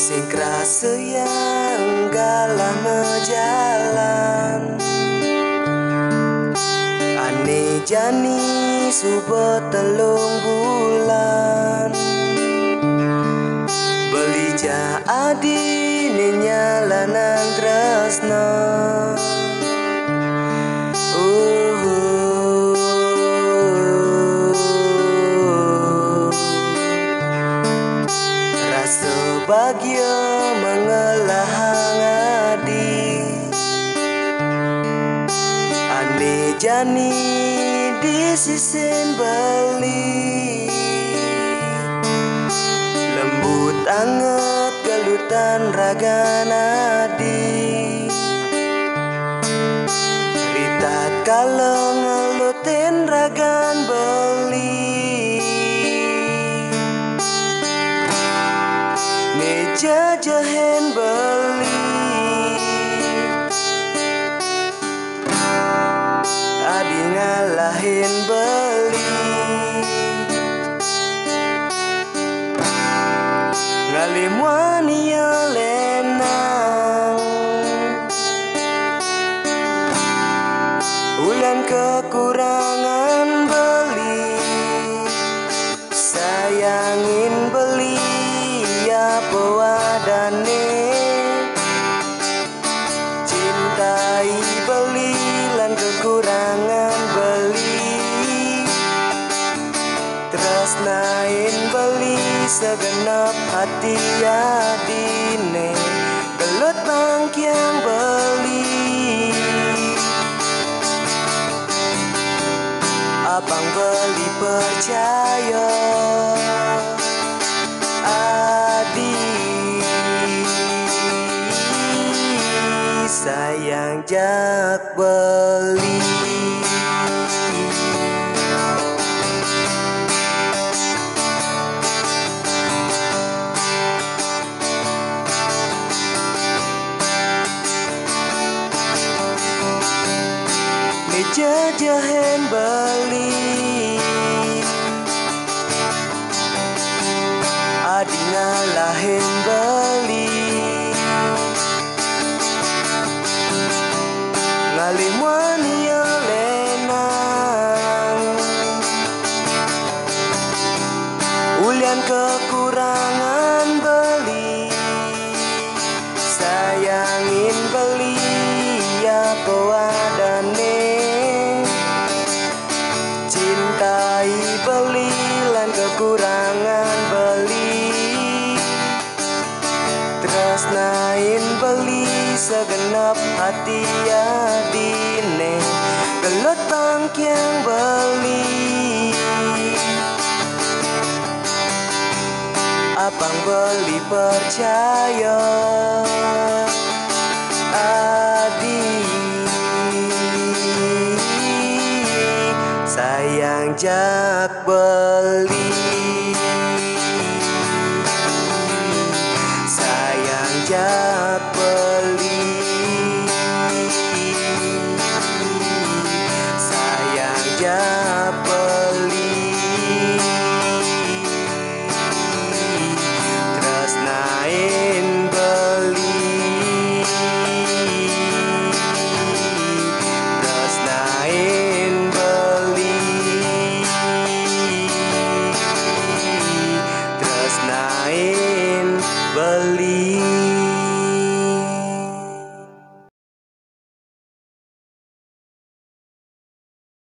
Sing krasa yang galah mejalan Ane jani subuh telung bulan Beli ja adi nyalanan tresno Rasa bahagia mengelah ngadi Ane jani di sisin beli Lembut anget gelutan raga nadi Ritat kalau ngelutin ragan beli Meja jahen beli Adi ngalahin beli Ngalim wania lenang Ulan kekurangan beli Sayangin beli apa wadane Cintai beli lan kekurangan beli Tresnain beli segenap hati adine Gelut bangkiang beli Abang beli percaya Sayang jak beli Meja jahen beli Adi ngalahin beli Ngalim wania lenang Ulian kekurangan beli Sayangin beli apa wadane Cintai beli lan kekurangan beli Tresnain beli segenap hati adine Gelut bangkiang beli Abang beli percaya Adi Sayang jak beli Sayang jak